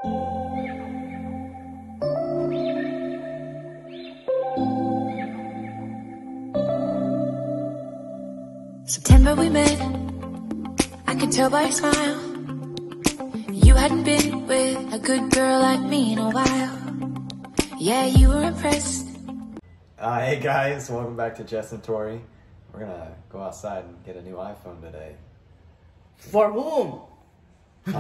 September we met, I could tell by your smile. You hadn't been with a good girl like me in a while. Yeah, you were impressed. Hey guys, welcome back to Jess and Tori. We're gonna go outside and get a new iPhone today. For whom? May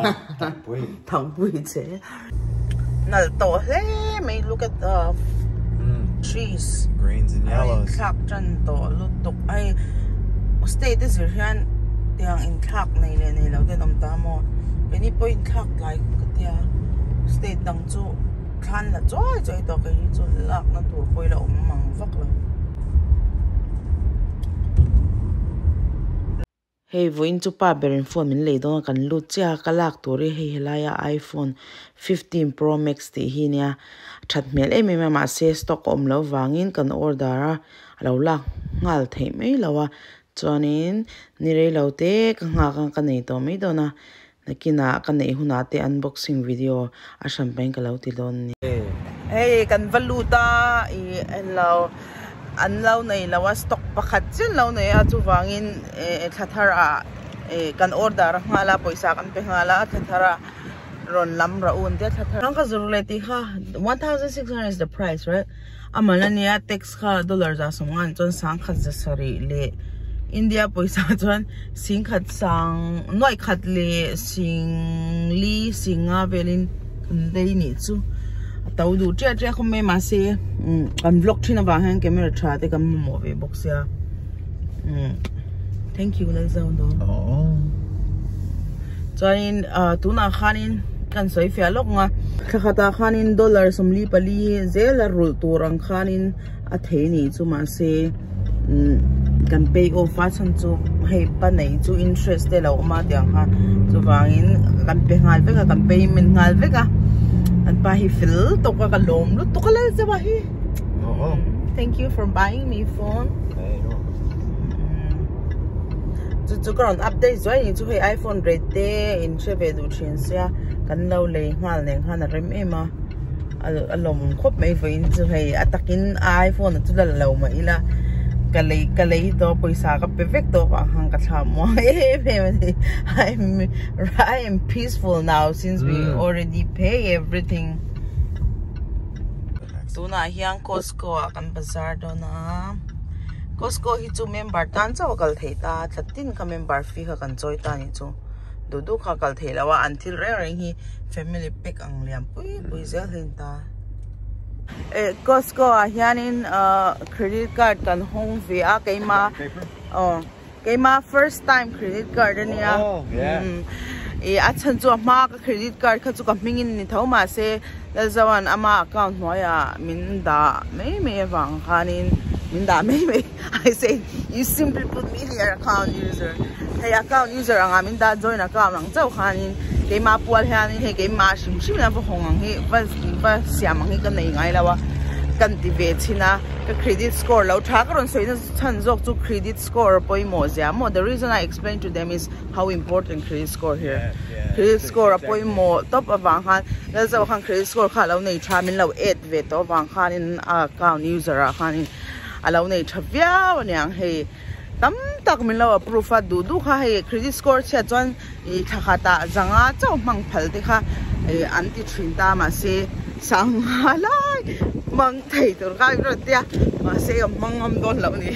look at the trees. Greens and yellows. Stay this year, in clock, any point clock like state down to can not joy dog to lock not to boil among vocal. Hey, going to Paber in phone in late on can lutia kalak to Helaya iPhone 15 Pro Max the hinia. Chatmail Emma say stock love wangin can order a low ngal take me lower. Chuanin nire laute kanga kanei to me dona nakina kanei hunate unboxing video a champagne kalauti don hey kan valuta anlaw nei lawa stock pakhat chen law nei a chuwangin thathara kan order ngala poisa kan pengala thathara ron lam raun te thathara ka zuruleti kha 1600 is the price, right? Amalania tax kha dollars asungan chon sang khat jasari le India poisa chuan sing khat sang noi khat le sing li singa velin dei ni chu tau du che khome ma se kan vlog thina wa han camera tha te kam mo ve box ya thank you la zau do chuan tuna khanin kan soi fia lok nga khata khanin dollar somli pali zela rul turang khanin a theini chu ma se can pay off fan to hey panay to interest de la uma diang ha to wangin kan pay ngal vega kan payment ngal vega an pa hi fill to ka kalom lu to kala sa bahi thank you for buying me phone to ground update so ni to hey iPhone rate de in cheve du chin sia kan lo le ngal ne khan rem ema alom khop mai vein to hey atakin iPhone to la lo ma ila kalay to poisa ka perfecto pa hang kathamo I'm peaceful now since we already pay everything. Tuna hiyang Costco akan bazar do na Costco hi chu member tan chaw kal theita thatin ka member fee ka kan choi ta ni chu dudu kha kal thelawa until reng hi family pack ang liam pui zel hin ta Costco hianin credit card kan home via kaima first time credit card niya achan chu ma ka credit card kha chu ka mingin ni thoma se lazawan ama account moya minda me wang khanin minda me I say you simply put me here account user hey account user anga minda join account ang chau khanin kaima pual hianin he kaima sim na hong ang hi va siam ang hi kan nei ngai lawa kan tive china ka credit score lo tha karon soina chan jok chu credit score poi mo ja mo the reason I explain to them is how important credit score here. Credit score poi mo top awang han la zo khang credit score kha lo nei tha min lo 8 ve to wang khan in account user a khan alo nei thavya wanyang he tam tak min lo approve du kha he credit score che chon I thakata zanga chaw mang phal te kha anti thinta ma se sang halai mang thei tur kai ro tia ma se mangam don lo ni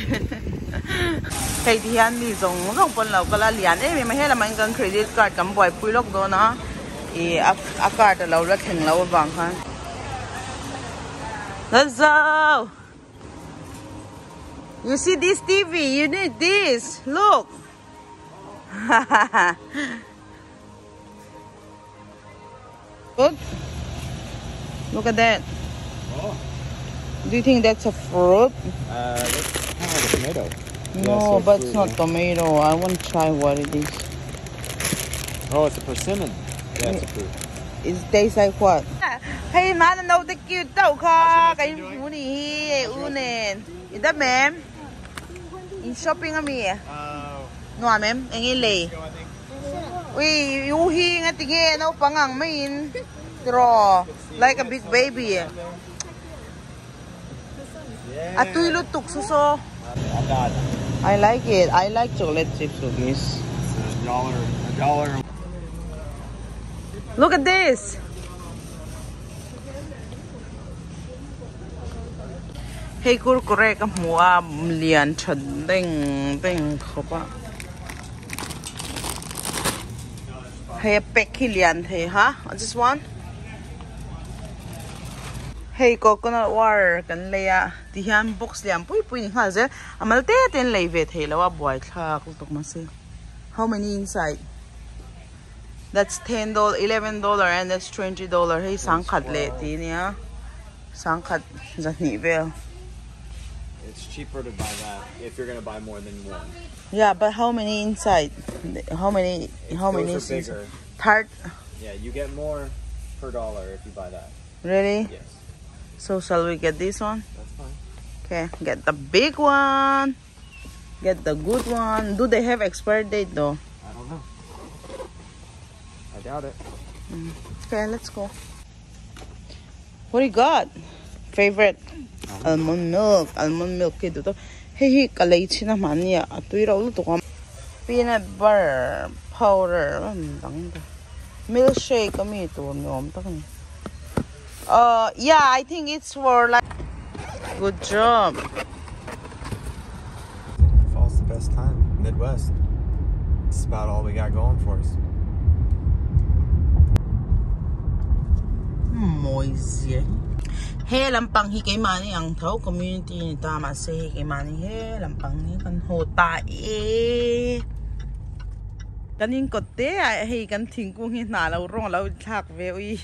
thei dian ni zong pon lo kala lian me hela man kan credit card kam boy pui lok do na a card lo la theng lo wang khan let's go. You see this TV, you need this. Look. Good. Look at that. Oh. Do you think that's a fruit? That's kind of like a tomato. No, but it's not tomato. I want to try what it is. Oh, it's a persimmon. Yeah, it's a fruit. It tastes like what? Hey, man, no, the cute dog. Kay muni unen. Is that ma'am? In shopping kami. No, ma'am. Ang ilay. Uy, yuhi nga tige no pangang main. straw, like a big baby. Yeah. Atoy lutok suso. I like it. I like chocolate chips cookies. It's $1. Look at this. Hey, kurkure ka mua lian chad ding khopa. Hey, peki lian hey, huh? Just one. Hey, coconut water kan leya. Tihan box lian pui ni khaze. Amal te ten levet hey lawa boy tha kutok mase. How many inside? That's $10, $11, and that's $20. Hey, sangkat le ti niya. Sangkat zani vel. It's cheaper to buy that if you're gonna buy more than one. Yeah, but how many inside? How many? Those are bigger. Tart. Yeah, you get more per dollar if you buy that. Really? Yes. So shall we get this one? That's fine. Okay, get the big one. Get the good one. Do they have expiry date though? I don't know. I doubt it. Okay, let's go. What do you got? Favorite? Almond milk. Almond milk kid. Hey, kalay china mania. Atoy raw luto ka. Peanut butter powder. Milkshake kami ito. Yeah, I think it's for like. Good job. Fall's the best time. Midwest. It's about all we got going for us. Moist. Hey, lampang hi kay mani ang thau community ni tama se kay mani he lampang ni kan hota kanin kote hey kan thingkung hi na lo rong lo thak ve ui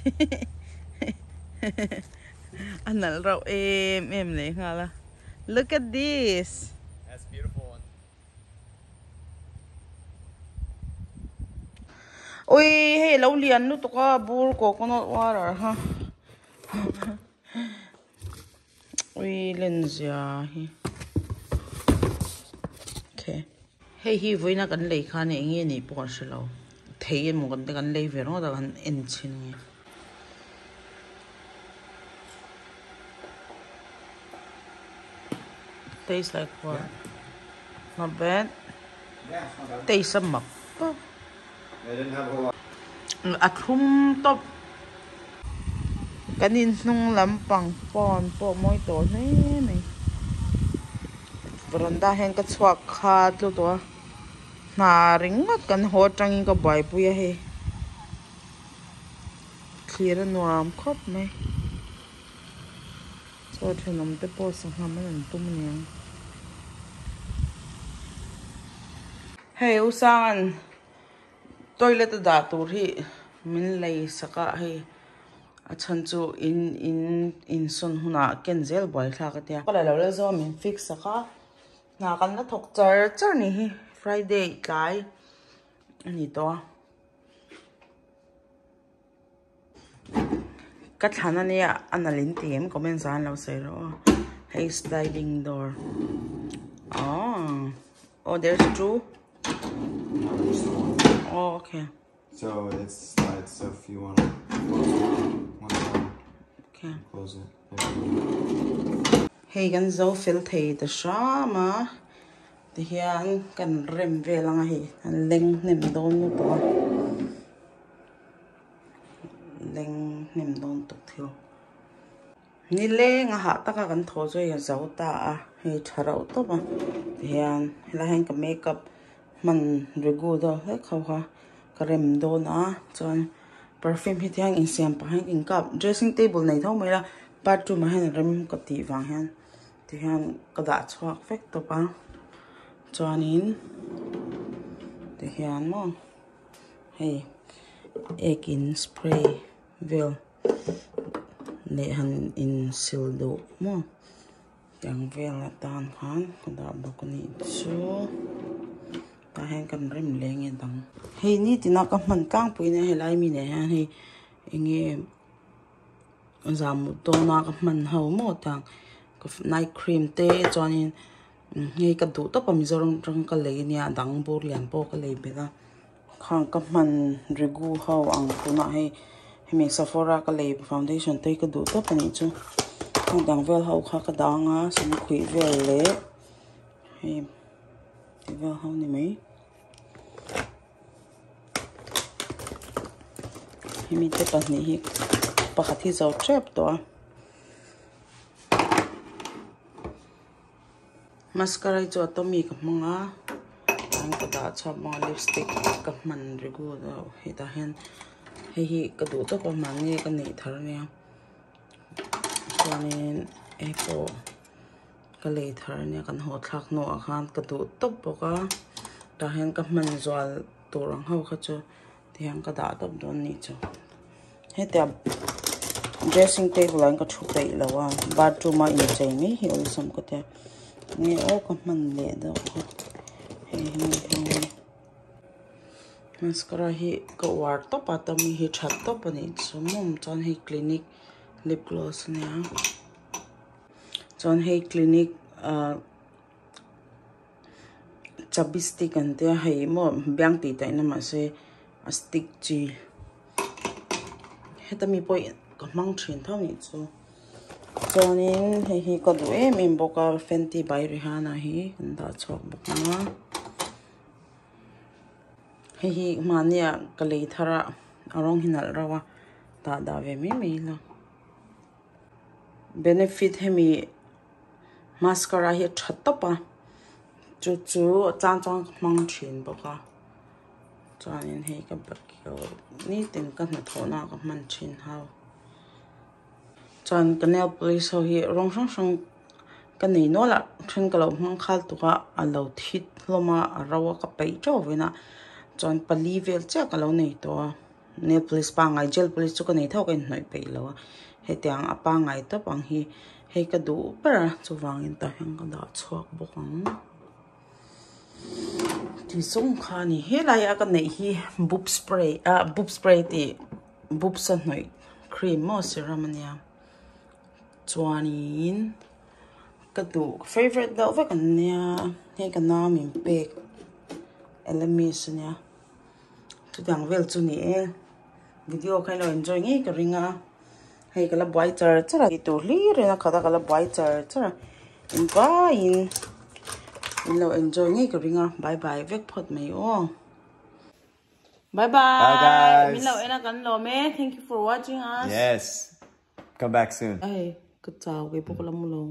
anal ro em le ngala. Look at this. That's a beautiful one. Ui hey lo lian nu to ka bur coconut water ha. Ui lenzia hi. Okay. Hey hi voi na kan lei kha ne nge ni por shelo. Thei mo kan kan lei ve ro da kan en chin nge. Tastes like what? Yeah. Not bad. Yeah, it's not bad. Tastes some up. They didn't have a whole lot. At home top. Kanin nung lampang pon po mo ito ne. Beranda hen ka swak khat lo to. Na ringat kan ho tangin ka bai pu ya he. Clear no ram khop me. So thenom te po sa haman tum niang. Hey usan toilet da tur hi min lei saka he. Achan chu in sun huna kenzel boy thla ka tia kala lo le zo min fix saka na kan na thok char ni hi Friday kai ani to ka thana ne analin tem comment san lo se ro hey sliding door. Oh there's two. Oh okay. So it slides, so if you want to close it. Hey, gan zo filter the shama. The hian kan rem ve lang hi. An leng nim don no to. Leng nim don to thil. Ni le nga ha ta ka kan tho zo ya zo ta a. Hey tharau to ba. Hian la hen ka makeup man regu do he khaw ha. Karem don a chon perfume hi tiang in siam pa hen in kap dressing table nei thau mai la bathroom hen rem ka ti wang hen ti han ka da chhuak fek to pa chon in ti hian mo hey ekin spray vel ne han in sildo mo yang vel tan han ka da bakuni chu ta hen kan rem leng e dang hey ni tina ka man kang pui ne helai mi ne han he inge zamu to na ka man hau mo tang ka night cream te chonin nge ka du to pam zorong rang ka le ni dang bur lian po ka le be da khang ka man regu hau ang tu na he mình Sephora cái lấy foundation tay cái đủ tốt này chứ không đang vel hậu khác cái đó ngã xong khủy vel lệ hay vel hậu này mấy hay mình tiếp tục này bắt thì giàu trap đó mascara cho tôi mi cái manga anh có đã cho manga lipstick cái mình rồi đó hiện tại hay cái đủ tốt bằng mang nghe cái này thở nè cho nên Apple cái lấy thở nè cái hot thắc nọ khăn cái đủ tốt bọc á đã hiện cái mình rồi tổ răng hậu cái cho thì anh cái đã tốt đó này cho hết tiệm dressing table anh có chụp đấy là wa bathroom mà in chạy mấy hiểu xong cái tiệm nghe ô cái mình lệ đó hay mascara hi ko war top atami hi chat top ani chumum chon hi clinic lip gloss nia chon hi clinic chabisti kan te hai mo byang ti tai na ma se stick chi hetami poi ko mang thin thau ni chu chonin hi ko du em boka Fenty by Rihanna hi kan da chok bok na hi mania kalei thara arong hinal rawa ta da ve mi la benefit hemi mascara hi thatapa chu chan mang thin boka chanin he ka bakyo ni tin ka na thona ka man thin hau chan ka nail polish ho hi rong sang ka nei no la thin ka lo mang khal tu ka alo thit loma rawa ka pai cho vena chọn pali vel chắc cái lâu này to nail polish pa ngai gel polish chu cái này thau cái noi pe lo he tiang apa ngai to pang hi he ka du para chu wangin ta hang ka da chuak bokang ti song kha ni he la ya ka nei hi boob spray ti boob san noi cream mo serum ania chuanin ka du favorite da ve kan nia he ka na min pe elemis nia tu dang vel chu ni video khai lo enjoy ngi ka ringa hei kala boy char chara tu li re na khada kala boy char chara in ba in lo enjoy ngi ka ringa bye bye vek phot mai o bye bye guys. min lo ena kan lo me thank you for watching us Yes. Come back soon. ai ka chao ke pokla mu lo